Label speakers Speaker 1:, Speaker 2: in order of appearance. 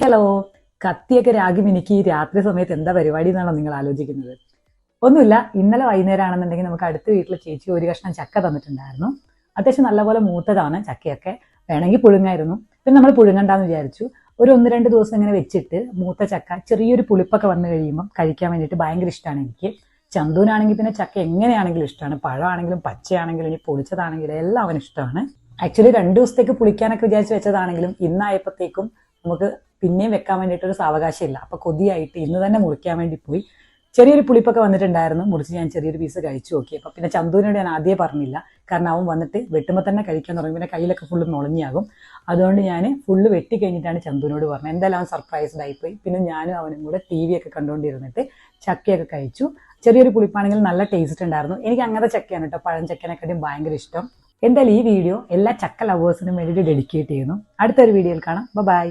Speaker 1: Hello, കത്തിയൊക്കെ ragi മിനിക്ക് ഈ രാത്രി സമയത്ത് എന്താ പരിപാടി എന്നാണോ നിങ്ങൾ ആലോചിക്കുന്നത്? ഒന്നുമില്ല, ഇന്നലെ വൈകുന്നേരം ആണെന്നുണ്ടെങ്കിൽ നമുക്ക് അടുത്ത വീട്ടിലെ ചേച്ചി ഒരു കഷ്ണം ചക്ക തന്നിട്ടുണ്ടായിരുന്നു. അത്യാവശ്യം നല്ലപോലെ മൂത്തതാണ് ചക്കയൊക്കെ, വേണമെങ്കിൽ പുഴുങ്ങായിരുന്നു. പിന്നെ നമ്മൾ പുഴുങ്ങണ്ടെന്ന് വിചാരിച്ചു. ഒരു 1-2 ദിവസം ഇങ്ങനെ വെച്ചിട്ട് മൂത്ത ചക്ക ചെറിയൊരു പുളിപ്പൊക്കെ വന്നു കഴിയുമ്പോൾ കഴിക്കാൻ വേണ്ടിയിട്ട് ഭയങ്കര ഇഷ്ടമാണ് എനിക്ക്. ചന്തുവിനാണെങ്കിൽ പിന്നെ ചക്ക എങ്ങനെയാണെങ്കിലും ഇഷ്ടമാണ്. പഴമാണെങ്കിലും പച്ചയാണെങ്കിലും ഇനി പൊളിച്ചതാണെങ്കിലും എല്ലാം അവന് ഇഷ്ടമാണ്. ആക്ച്വലി 2 ദിവസത്തേക്ക് പുളിക്കാനൊക്കെ വിചാരിച്ച് വെച്ചതാണെങ്കിലും ഇന്നായപ്പോഴത്തേക്കും നമുക്ക് പിന്നെയും വെക്കാൻ വേണ്ടിയിട്ടൊരു സാവകാശം ഇല്ല. അപ്പൊ കൊതിയായിട്ട് ഇന്ന് തന്നെ മുറിക്കാൻ വേണ്ടി പോയി. ചെറിയൊരു പുളിപ്പൊക്കെ വന്നിട്ടുണ്ടായിരുന്നു, മുറിച്ച് ഞാൻ ചെറിയൊരു പീസ് കഴിച്ചു നോക്കി. അപ്പൊ പിന്നെ ചന്തുവിനോട് ഞാൻ ആദ്യമേ പറഞ്ഞില്ല, കാരണം അവൻ വന്നിട്ട് വെട്ടുമ്പോൾ തന്നെ കഴിക്കാൻ തുടങ്ങി, പിന്നെ കയ്യിലൊക്കെ ഫുള്ള് നുളഞ്ഞാകും. അതുകൊണ്ട് ഞാൻ ഫുള്ള് വെട്ടി കഴിഞ്ഞിട്ടാണ് ചന്തുവിനോട് പറഞ്ഞത്. എന്തായാലും അവൻ സർപ്രൈസ്ഡ് ആയിപ്പോയി. പിന്നെ ഞാനും അവനും കൂടെ TV ഒക്കെ കണ്ടുകൊണ്ടിരുന്നിട്ട് ചക്കയൊക്കെ കഴിച്ചു. ചെറിയൊരു പുളിപ്പാണെങ്കിൽ നല്ല ടേസ്റ്റ് ഉണ്ടായിരുന്നു. എനിക്ക് അങ്ങനത്തെ ചക്കയാണ് കേട്ടോ, പഴം ചക്കനെക്കാട്ടിയും ഭയങ്കര ഇഷ്ടം. എന്തായാലും ഈ വീഡിയോ എല്ലാ ചക്ക ലവേഴ്സിനും വേണ്ടിയിട്ട് ഡെഡിക്കേറ്റ് ചെയ്യുന്നു. അടുത്തൊരു വീഡിയോയിൽ കാണാം. ബൈ.